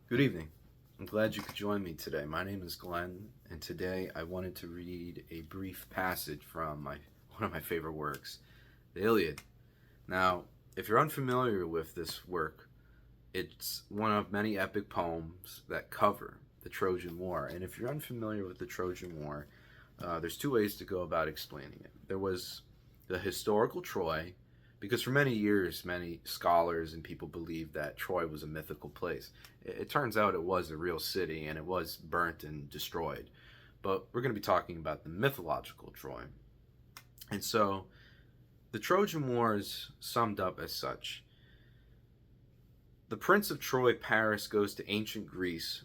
Good evening. I'm glad you could join me today. My name is Glenn, and today I wanted to read a brief passage from one of my favorite works, the Iliad. Now, if you're unfamiliar with this work, it's one of many epic poems that cover the Trojan War. And if you're unfamiliar with the Trojan War, there's two ways to go about explaining it. There was the historical Troy, because for many years, many scholars and people believed that Troy was a mythical place. It turns out it was a real city and it was burnt and destroyed. But we're going to be talking about the mythological Troy. And so the Trojan War is summed up as such. The Prince of Troy, Paris, goes to ancient Greece.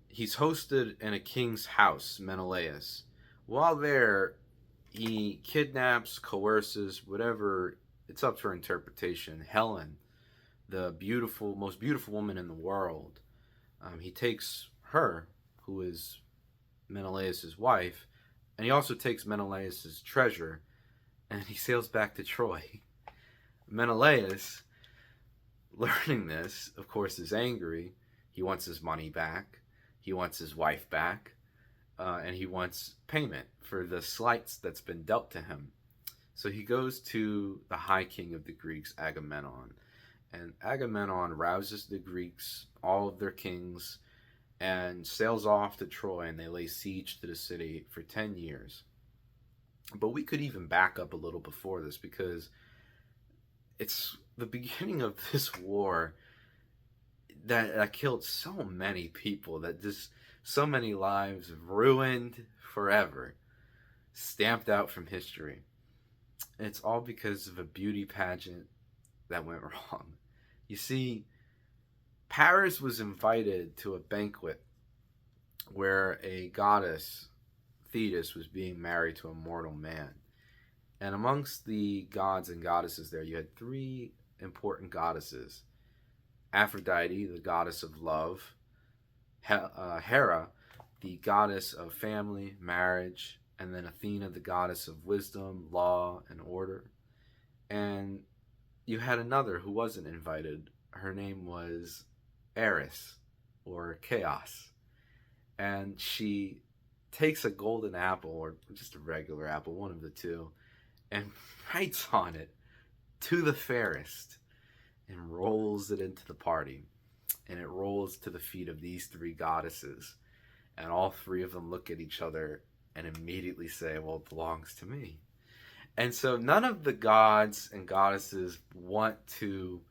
He's hosted in a king's house, Menelaus. While there, he kidnaps, coerces, whatever, it's up for interpretation, Helen, the most beautiful woman in the world. He takes her, who is Menelaus' wife, and he also takes Menelaus' treasure, and he sails back to Troy. Menelaus, learning this, of course, is angry. He wants his money back. He wants his wife back. And he wants payment for the slights that's been dealt to him. So he goes to the high king of the Greeks, Agamemnon. And Agamemnon rouses the Greeks, all of their kings, and sails off to Troy, and they lay siege to the city for 10 years. But we could even back up a little before this, because it's the beginning of this war that killed so many people, that just so many lives ruined forever, stamped out from history. And it's all because of a beauty pageant that went wrong. You see, Paris was invited to a banquet where a goddess, Thetis, was being married to a mortal man. And amongst the gods and goddesses there, you had three important goddesses: Aphrodite, the goddess of love; Hera, the goddess of family, marriage; and then Athena, the goddess of wisdom, law, and order. And you had another who wasn't invited. Her name was Eris, or Chaos. And she takes a golden apple, or just a regular apple, one of the two, and writes on it, "To the fairest," and rolls it into the party. And it rolls to the feet of these three goddesses. And all three of them look at each other and immediately say, "Well, it belongs to me." And so none of the gods and goddesses want to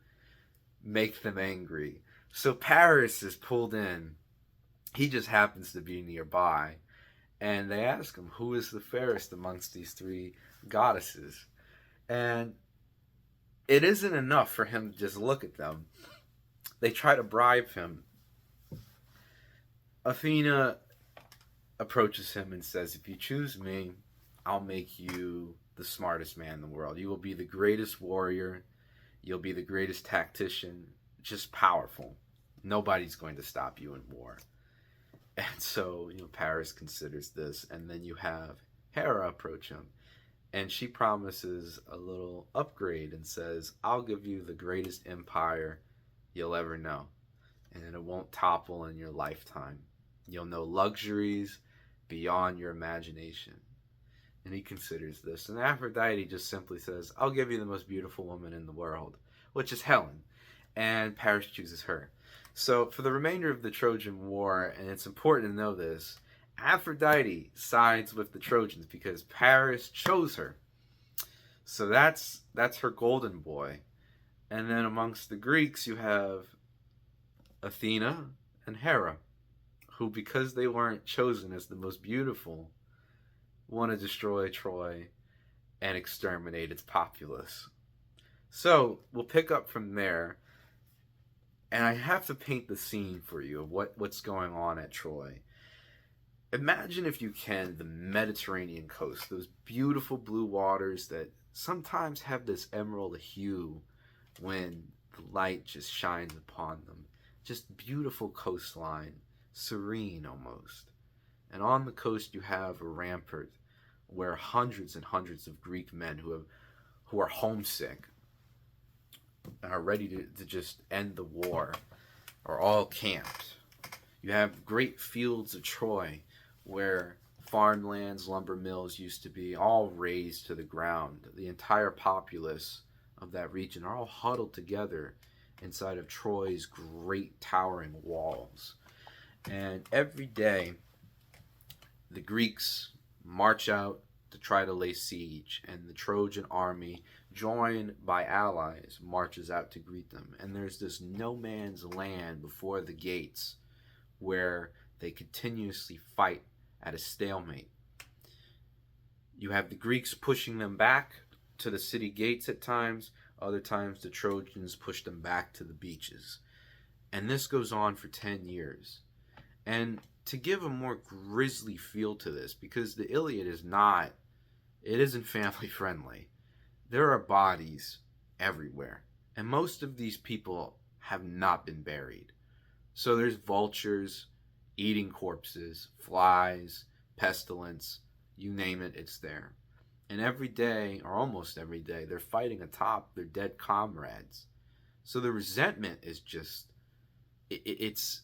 make them angry. So Paris is pulled in. He just happens to be nearby. And they ask him, who is the fairest amongst these three goddesses? And it isn't enough for him to just look at them. They try to bribe him. Athena approaches him and says, "If you choose me, I'll make you the smartest man in the world. You will be the greatest warrior. You'll be the greatest tactician. Just powerful. Nobody's going to stop you in war." And so, Paris considers this. And then you have Hera approach him. And she promises a little upgrade and says, "I'll give you the greatest empire you'll ever know. And it won't topple in your lifetime. You'll know luxuries beyond your imagination." And he considers this. And Aphrodite just simply says, "I'll give you the most beautiful woman in the world," which is Helen. And Paris chooses her. So for the remainder of the Trojan War, and it's important to know this, Aphrodite sides with the Trojans because Paris chose her. So that's her golden boy. And then amongst the Greeks, you have Athena and Hera, who, because they weren't chosen as the most beautiful, want to destroy Troy and exterminate its populace. So we'll pick up from there. And I have to paint the scene for you of what's going on at Troy. Imagine, if you can, the Mediterranean coast, those beautiful blue waters that sometimes have this emerald hue when the light just shines upon them. Just beautiful coastline, serene almost. And on the coast you have a rampart where hundreds and hundreds of Greek men who are homesick, are ready to just end the war, are all camped. You have great fields of Troy where farmlands, lumber mills used to be, all razed to the ground. The entire populace of that region are all huddled together inside of Troy's great towering walls. And every day, the Greeks march out to try to lay siege, and the Trojan army, joined by allies, marches out to greet them. And there's this no man's land before the gates where they continuously fight at a stalemate. You have the Greeks pushing them back to the city gates at times, other times the Trojans push them back to the beaches. And this goes on for 10 years. And to give a more grisly feel to this, because the Iliad isn't family friendly. There are bodies everywhere. And most of these people have not been buried. So there's vultures eating corpses, flies, pestilence, you name it, it's there. And every day, or almost every day, they're fighting atop their dead comrades. So the resentment is just, it's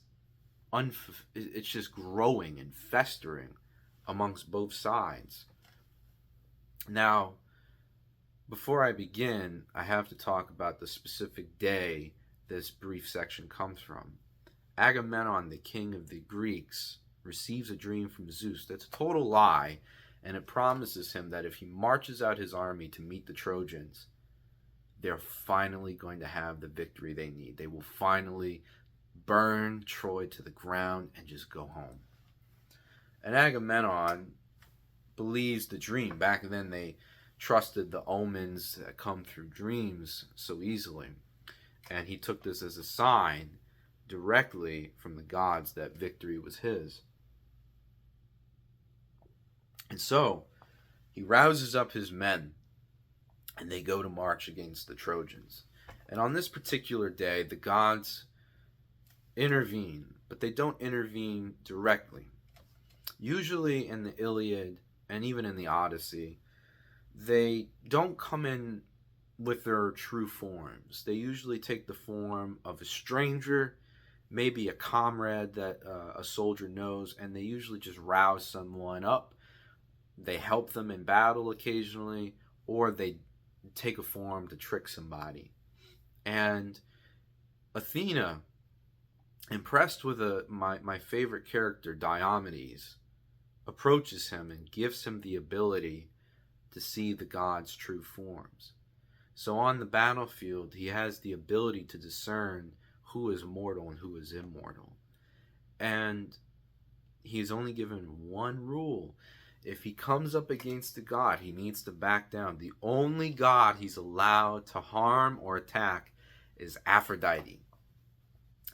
just growing and festering amongst both sides. Now, before I begin, I have to talk about the specific day this brief section comes from. Agamemnon, the king of the Greeks, receives a dream from Zeus that's a total lie, and it promises him that if he marches out his army to meet the Trojans, they're finally going to have the victory they need. They will finally burn Troy to the ground and just go home. And Agamemnon believes the dream. Back then they trusted the omens that come through dreams so easily. And he took this as a sign directly from the gods that victory was his. And so he rouses up his men and they go to march against the Trojans. And on this particular day, the gods intervene, but they don't intervene directly. Usually in the Iliad and even in the Odyssey, they don't come in with their true forms. They usually take the form of a stranger, maybe a comrade that a soldier knows, and they usually just rouse someone up. They help them in battle occasionally, or they take a form to trick somebody. And Athena, impressed with my favorite character, Diomedes, approaches him and gives him the ability to see the gods' true forms. So on the battlefield, he has the ability to discern who is mortal and who is immortal. And he's only given one rule. If he comes up against a god, he needs to back down. The only god he's allowed to harm or attack is Aphrodite.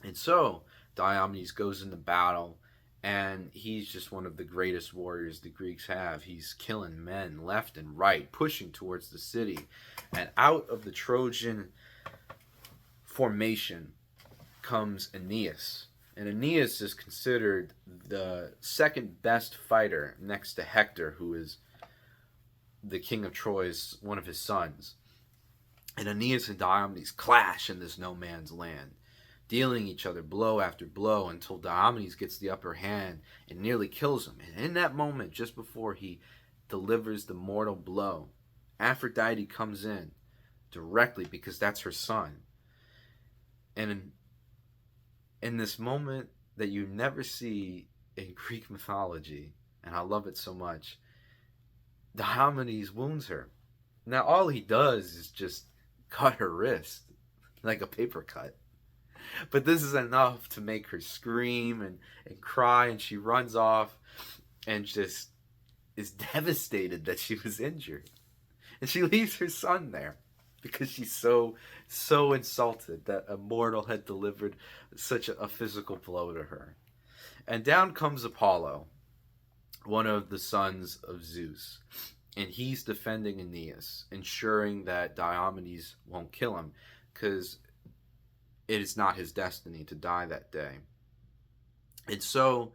And so Diomedes goes into battle, and he's just one of the greatest warriors the Greeks have. He's killing men left and right, pushing towards the city. And out of the Trojan formation comes Aeneas. And Aeneas is considered the second best fighter next to Hector, who is the king of Troy's one of his sons. And Aeneas and Diomedes clash in this no man's land, dealing each other blow after blow until Diomedes gets the upper hand and nearly kills him. And in that moment, just before he delivers the mortal blow, Aphrodite comes in directly because that's her son. And in this moment that you never see in Greek mythology, and I love it so much, Diomedes wounds her. Now all he does is just cut her wrist like a paper cut. But this is enough to make her scream and cry, and she runs off and just is devastated that she was injured. And she leaves her son there because she's so insulted that a mortal had delivered such a physical blow to her. And down comes Apollo, one of the sons of Zeus, and he's defending Aeneas, ensuring that Diomedes won't kill him, because it is not his destiny to die that day. And so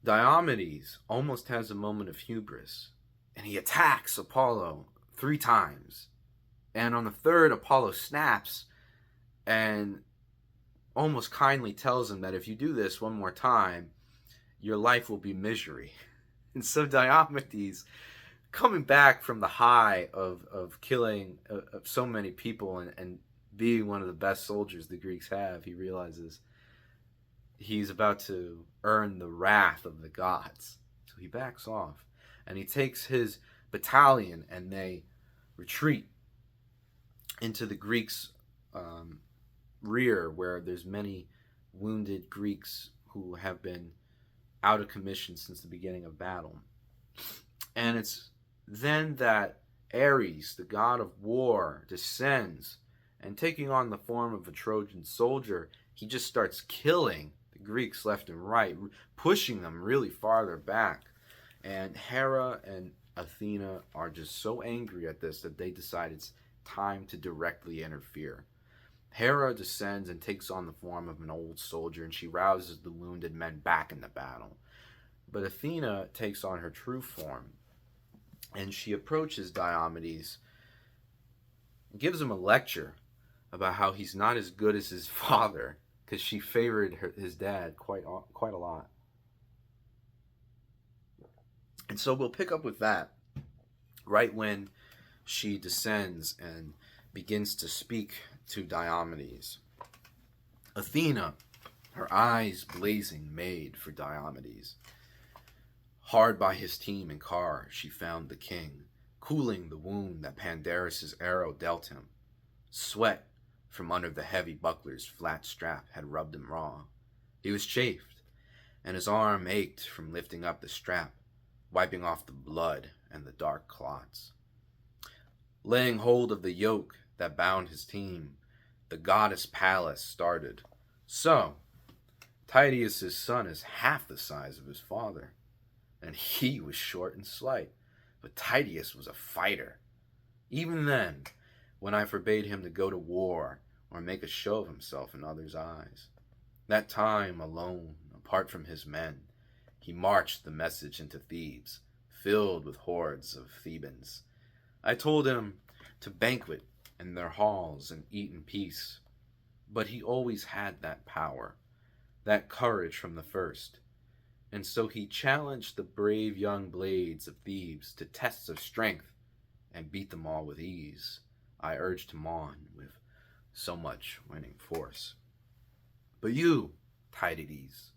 Diomedes almost has a moment of hubris, and he attacks Apollo 3 times. And on the third, Apollo snaps and almost kindly tells him that if you do this one more time, your life will be misery. And so Diomedes, coming back from the high of killing of so many people and being one of the best soldiers the Greeks have, he realizes he's about to earn the wrath of the gods. So he backs off and he takes his battalion and they retreat into the Greeks' rear, where there's many wounded Greeks who have been out of commission since the beginning of battle. And it's then that Ares, the god of war, descends, and taking on the form of a Trojan soldier, he just starts killing the Greeks left and right, pushing them really farther back. And Hera and Athena are just so angry at this that they decide it's time to directly interfere. Hera descends and takes on the form of an old soldier, and she rouses the wounded men back into battle. But Athena takes on her true form, and she approaches Diomedes, gives him a lecture about how he's not as good as his father, because she favored his dad quite a lot. And so we'll pick up with that right when she descends and begins to speak to Diomedes. Athena, her eyes blazing, made for Diomedes. Hard by his team and car, she found the king, cooling the wound that Pandarus's arrow dealt him. Sweat from under the heavy buckler's flat strap had rubbed him raw. He was chafed, and his arm ached from lifting up the strap, wiping off the blood and the dark clots. Laying hold of the yoke that bound his team, the goddess Pallas started. So, Tydeus' son is half the size of his father, and he was short and slight, but Tydeus was a fighter. Even then, when I forbade him to go to war or make a show of himself in others' eyes, that time alone, apart from his men, he marched the message into Thebes, filled with hordes of Thebans. I told him to banquet in their halls and eat in peace, but he always had that power, that courage from the first. And so he challenged the brave young blades of Thebes to tests of strength and beat them all with ease. I urged him on with so much winning force. But you, Tydides,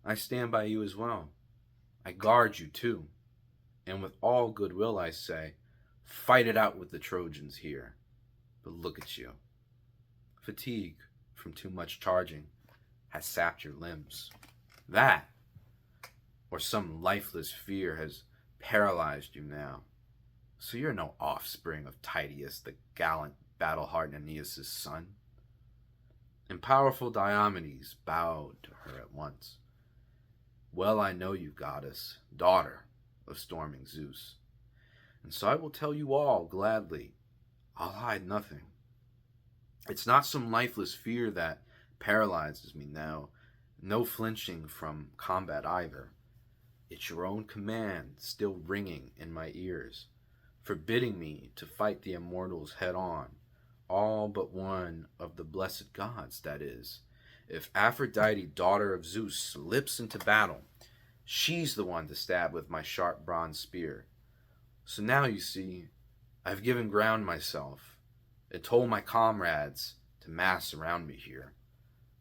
I stand by you as well. I guard you too. And with all goodwill I say, fight it out with the Trojans here. But look at you. Fatigue from too much charging has sapped your limbs. That, or some lifeless fear, has paralyzed you now. So you're no offspring of Tydeus, the gallant, battle-hardened Aeneas' son. And powerful Diomedes bowed to her at once. Well I know you, goddess, daughter of storming Zeus. And so I will tell you all gladly. I'll hide nothing. It's not some lifeless fear that paralyzes me now, no flinching from combat either. It's your own command still ringing in my ears, forbidding me to fight the immortals head on, all but one of the blessed gods, that is. If Aphrodite, daughter of Zeus, slips into battle, she's the one to stab with my sharp bronze spear. So now, you see, I've given ground myself, and told my comrades to mass around me here.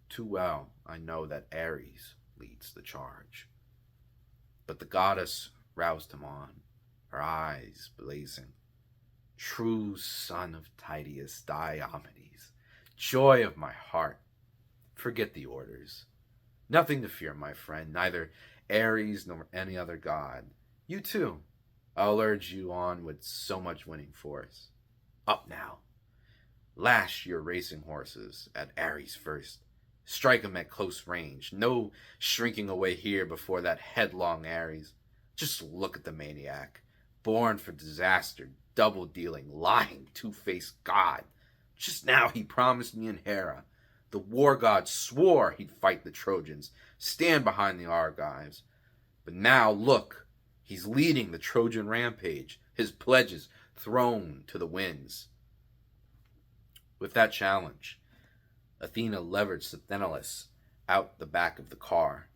Too well I know that Ares leads the charge. But the goddess roused him on, her eyes blazing. True son of Tydeus, Diomedes, joy of my heart, forget the orders. Nothing to fear, my friend, neither Ares nor any other god. You too, I'll urge you on with so much winning force. Up now, lash your racing horses at Ares first. Strike him at close range. No shrinking away here before that headlong Ares. Just look at the maniac, born for disaster, double-dealing, lying, two-faced god. Just now he promised me and Hera. The war god swore he'd fight the Trojans, stand behind the Argives. But now, look, he's leading the Trojan rampage, his pledges thrown to the winds. With that challenge, Athena leveraged Sthenelus out the back of the car.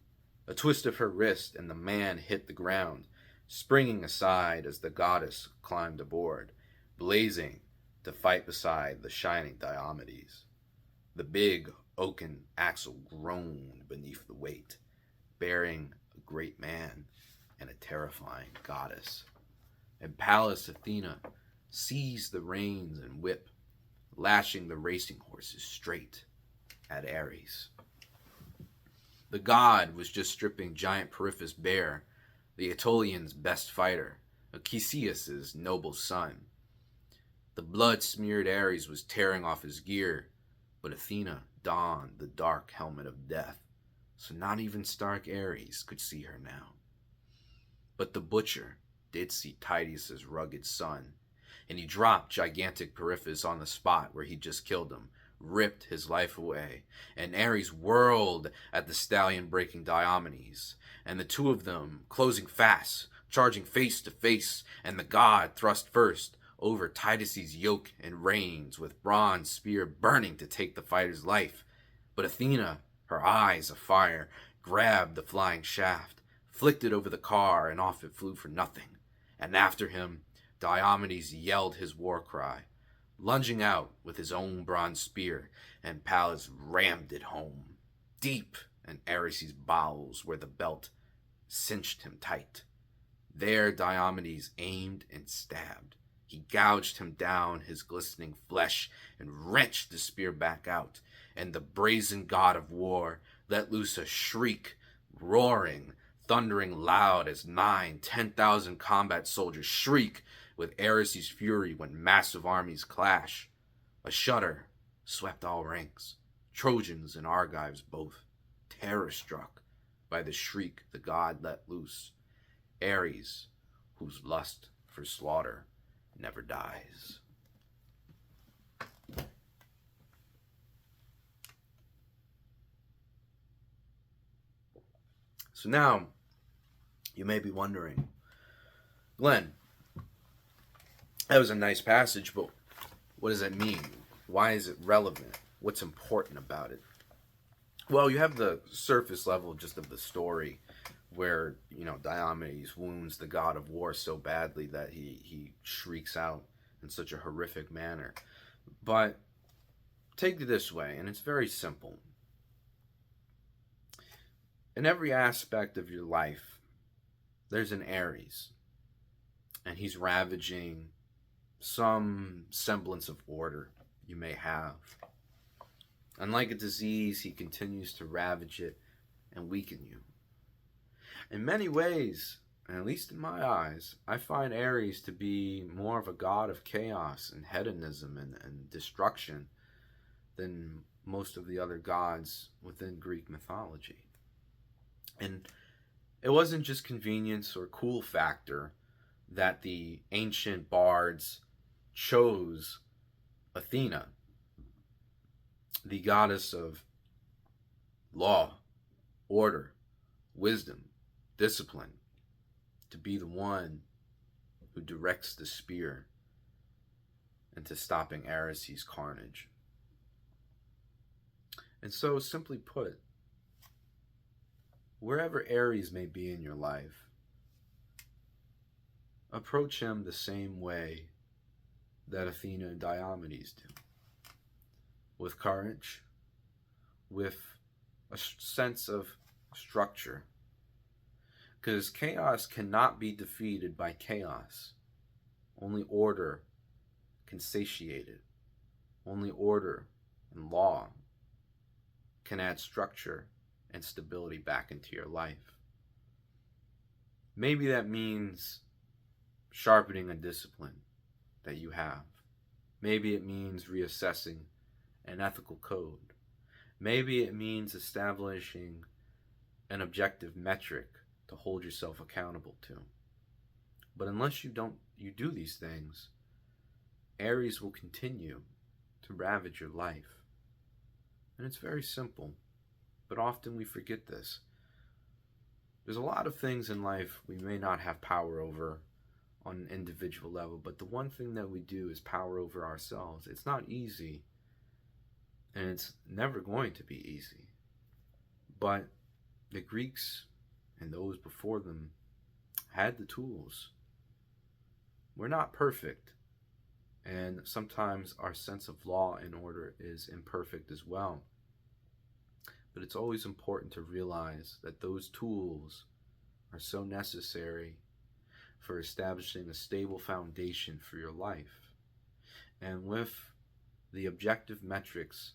A twist of her wrist, and the man hit the ground, springing aside as the goddess climbed aboard, blazing to fight beside the shining Diomedes. The big oaken axle groaned beneath the weight, bearing a great man and a terrifying goddess. And Pallas Athena seized the reins and whip, lashing the racing horses straight at Ares. The god was just stripping giant Periphas bare, the Aetolians' best fighter, Achilles' noble son. The blood-smeared Ares was tearing off his gear, but Athena donned the dark helmet of death, so not even stark Ares could see her now. But the butcher did see Tydeus' rugged son, and he dropped gigantic Periphas on the spot where he'd just killed him, ripped his life away, and Ares whirled at the stallion breaking Diomedes, and the two of them closing fast, charging face to face, and the god thrust first over Tydeus' yoke and reins, with bronze spear burning to take the fighter's life. But Athena, her eyes afire, grabbed the flying shaft, flicked it over the car, and off it flew for nothing. And after him, Diomedes yelled his war cry, lunging out with his own bronze spear, and Pallas rammed it home, deep in Ares' bowels where the belt cinched him tight. There Diomedes aimed and stabbed. He gouged him down his glistening flesh and wrenched the spear back out, and the brazen god of war let loose a shriek, roaring, thundering loud as 9,000-10,000 combat soldiers shriek with Ares' fury when massive armies clash. A shudder swept all ranks, Trojans and Argives both, terror-struck by the shriek the god let loose. Ares, whose lust for slaughter never dies. So now, you may be wondering, Glenn, that was a nice passage, but what does it mean? Why is it relevant? What's important about it? Well, you have the surface level just of the story where, Diomedes wounds the god of war so badly that he shrieks out in such a horrific manner. But take it this way, and it's very simple. In every aspect of your life, there's an Ares, and he's ravaging some semblance of order you may have. And like a disease, he continues to ravage it and weaken you. In many ways, and at least in my eyes, I find Ares to be more of a god of chaos and hedonism and destruction than most of the other gods within Greek mythology. And it wasn't just convenience or cool factor that the ancient bards chose Athena, the goddess of law, order, wisdom, discipline, to be the one who directs the spear into stopping Ares' carnage. And so, simply put, wherever Ares may be in your life, approach him the same way that Athena and Diomedes do. With courage, with a sense of structure. Because chaos cannot be defeated by chaos. Only order can satiate it. Only order and law can add structure and stability back into your life. Maybe that means sharpening a discipline that you have. Maybe it means reassessing an ethical code. Maybe it means establishing an objective metric to hold yourself accountable to. But unless you do these things, Ares will continue to ravage your life. And it's very simple, but often we forget this. There's a lot of things in life we may not have power over on an individual level, but the one thing that we do is power over ourselves. It's not easy And it's never going to be easy. But the Greeks and those before them had the tools. We're not perfect, and sometimes our sense of law and order is imperfect as well. But it's always important to realize that those tools are so necessary for establishing a stable foundation for your life. And with the objective metrics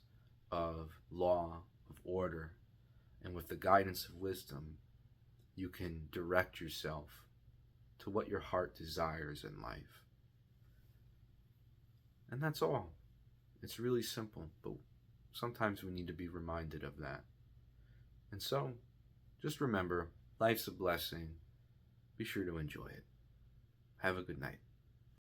of law, of order, and with the guidance of wisdom, you can direct yourself to what your heart desires in life. And that's all. It's really simple, but sometimes we need to be reminded of that. And so, just remember, life's a blessing. Be sure to enjoy it. Have a good night.